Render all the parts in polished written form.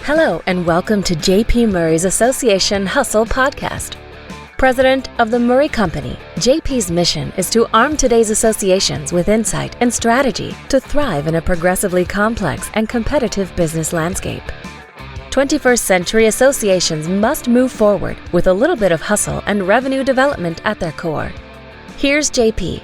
Hello and welcome to JP Murray's Association Hustle Podcast. President of the Murray Company, JP's mission is to arm today's associations with insight and strategy to thrive in a progressively complex and competitive business landscape. 21st century associations must move forward with a little bit of hustle and revenue development at their core. Here's JP.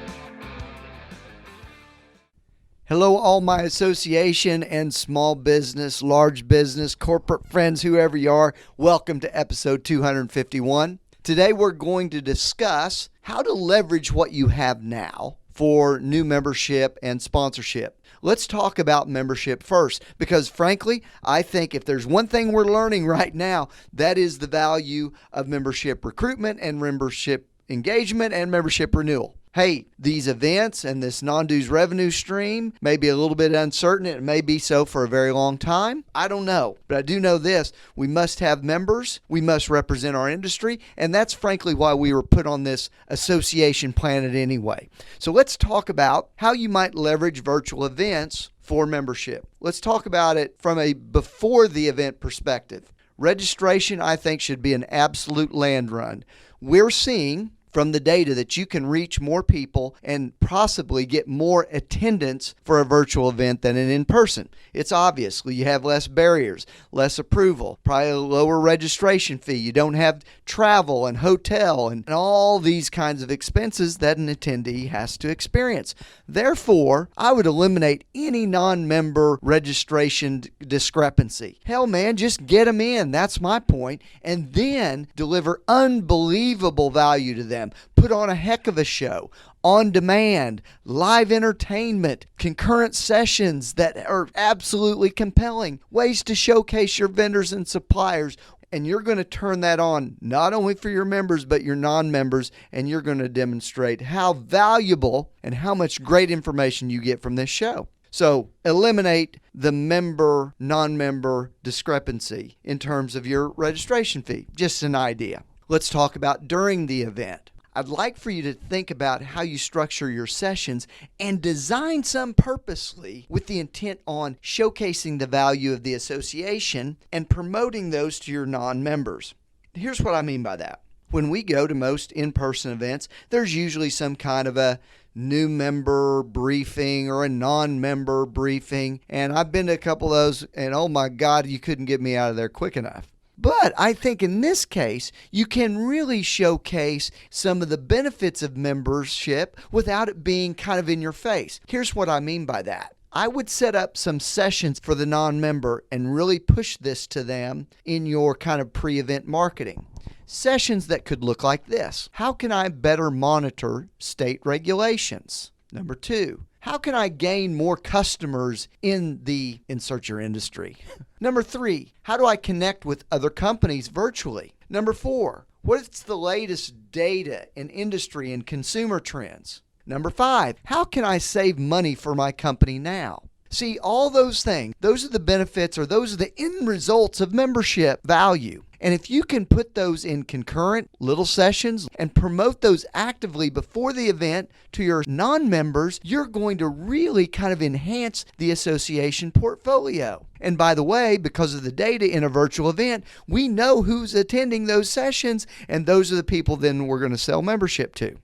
Hello, all my association and small business, large business, corporate friends, whoever you are. Welcome to episode 251. Today, we're going to discuss how to leverage what you have now for new membership and sponsorship. Let's talk about membership first, because frankly, I think if there's one thing we're learning right now, that is the value of membership recruitment and membership engagement and membership renewal. Hey, these events and this non-dues revenue stream may be a little bit uncertain. It may be so for a very long time. I don't know, but I do know this. We must have members. We must represent our industry. And that's frankly why we were put on this association planet anyway. So let's talk about how you might leverage virtual events for membership. Let's talk about it from a before the event perspective. Registration, I think, should be an absolute land run. We're seeing from the data that you can reach more people and possibly get more attendance for a virtual event than an in-person. It's obvious. You have less barriers, less approval, probably a lower registration fee. You don't have travel and hotel and all these kinds of expenses that an attendee has to experience. Therefore, I would eliminate any non-member registration discrepancy. Hell, man, just get them in. That's my point. And then deliver unbelievable value to them. Put on a heck of a show, on demand, live entertainment, concurrent sessions that are absolutely compelling, ways to showcase your vendors and suppliers. And you're going to turn that on not only for your members, but your non-members, and you're going to demonstrate how valuable and how much great information you get from this show. So eliminate the member, non-member discrepancy in terms of your registration fee. Just an idea. Let's talk about during the event. I'd like for you to think about how you structure your sessions and design some purposely with the intent on showcasing the value of the association and promoting those to your non-members. Here's what I mean by that. When we go to most in-person events, there's usually some kind of a new member briefing or a non-member briefing. And I've been to a couple of those, and oh my God, you couldn't get me out of there quick enough. But I think in this case, you can really showcase some of the benefits of membership without it being kind of in your face. Here's what I mean by that. I would set up some sessions for the non-member and really push this to them in your kind of pre-event marketing. Sessions that could look like this. How can I better monitor state regulations? Number 2. How can I gain more customers in the insert your industry? Number 3, how do I connect with other companies virtually? Number 4, what's the latest data in industry and consumer trends? Number 5, how can I save money for my company now? See, all those things, those are the benefits or those are the end results of membership value. And if you can put those in concurrent little sessions and promote those actively before the event to your non-members, you're going to really kind of enhance the association portfolio. And by the way, because of the data in a virtual event, we know who's attending those sessions, and those are the people then we're going to sell membership to.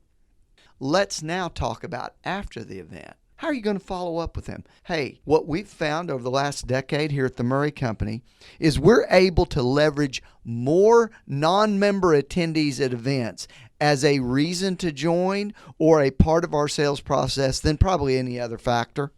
Let's now talk about after the event. How are you going to follow up with them? Hey, what we've found over the last decade here at the Murray Company is we're able to leverage more non-member attendees at events as a reason to join or a part of our sales process than probably any other factor.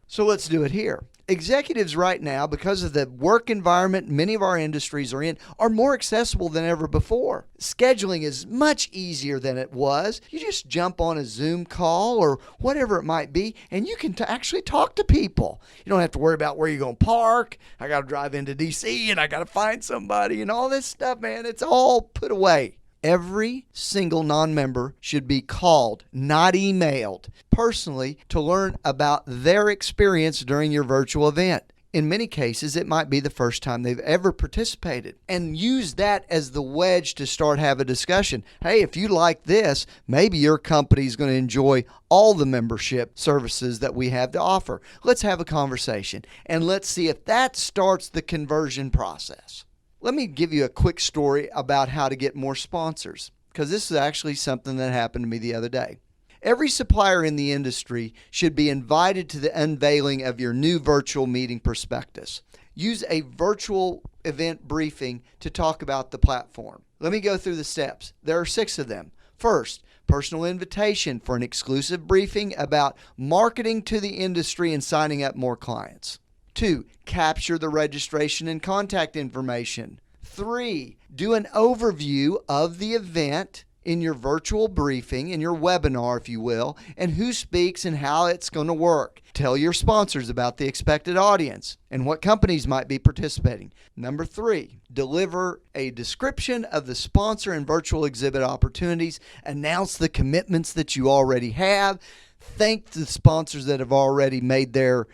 So let's do it here. Executives right now, because of the work environment many of our industries are in, are more accessible than ever before. Scheduling is much easier than it was. You just jump on a Zoom call or whatever it might be, and you can actually talk to people. You don't have to worry about where you're going to park. I got to drive into DC and I got to find somebody and all this stuff, man. It's all put away. Every single non-member should be called, not emailed, personally to learn about their experience during your virtual event. In many cases, it might be the first time they've ever participated, and use that as the wedge to start have a discussion. Hey, if you like this, maybe your company is going to enjoy all the membership services that we have to offer. Let's have a conversation, and let's see if that starts the conversion process. Let me give you a quick story about how to get more sponsors, because this is actually something that happened to me the other day. Every supplier in the industry should be invited to the unveiling of your new virtual meeting prospectus. Use a virtual event briefing to talk about the platform. Let me go through the steps. There are 6 of them. First, personal invitation for an exclusive briefing about marketing to the industry and signing up more clients. 2, capture the registration and contact information. 3, do an overview of the event in your virtual briefing, in your webinar, if you will, and who speaks and how it's going to work. Tell your sponsors about the expected audience and what companies might be participating. Number 3, deliver a description of the sponsor and virtual exhibit opportunities. Announce the commitments that you already have. Thank the sponsors that have already made their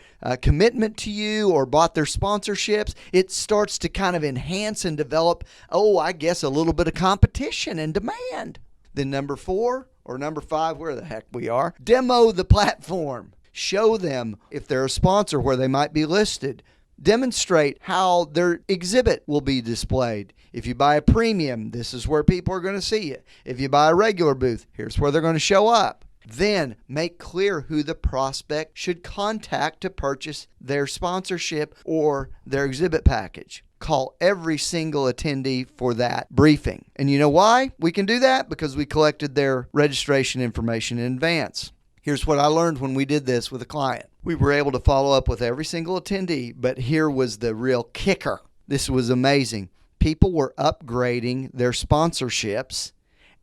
commitment to you or bought their sponsorships. It starts to kind of enhance and develop, a little bit of competition and demand. Then number 4 or number 5, where the heck we are, demo the platform. Show them if they're a sponsor where they might be listed. Demonstrate how their exhibit will be displayed. If you buy a premium, this is where people are going to see it. If you buy a regular booth, here's where they're going to show up. Then make clear who the prospect should contact to purchase their sponsorship or their exhibit package. Call every single attendee for that briefing. And you know why we can do that? Because we collected their registration information in advance. Here's what I learned when we did this with a client. We were able to follow up with every single attendee, but here was the real kicker. This was amazing. People were upgrading their sponsorships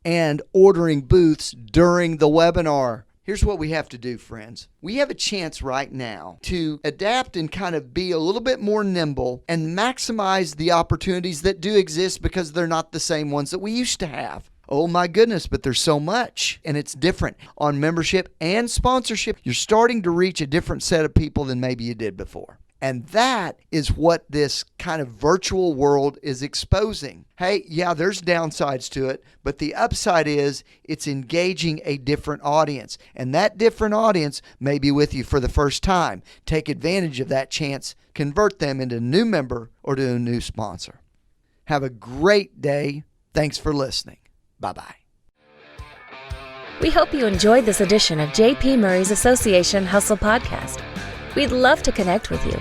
and ordering booths during the webinar. Here's what we have to do, friends. We have a chance right now to adapt and kind of be a little bit more nimble and maximize the opportunities that do exist because they're not the same ones that we used to have. Oh my goodness, but there's so much, and it's different. On membership and sponsorship, you're starting to reach a different set of people than maybe you did before. And that is what this kind of virtual world is exposing. Hey, yeah, there's downsides to it, but the upside is it's engaging a different audience. And that different audience may be with you for the first time. Take advantage of that chance. Convert them into a new member or to a new sponsor. Have a great day. Thanks for listening. Bye-bye. We hope you enjoyed this edition of J.P. Murray's Association Hustle Podcast. We'd love to connect with you.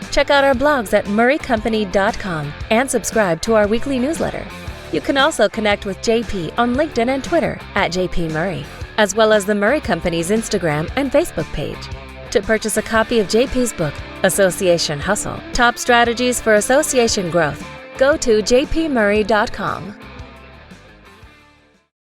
Check out our blogs at murraycompany.com and subscribe to our weekly newsletter. You can also connect with JP on LinkedIn and Twitter at JP Murray, as well as the Murray Company's Instagram and Facebook page. To purchase a copy of JP's book, Association Hustle, Top Strategies for Association Growth, go to jpmurray.com.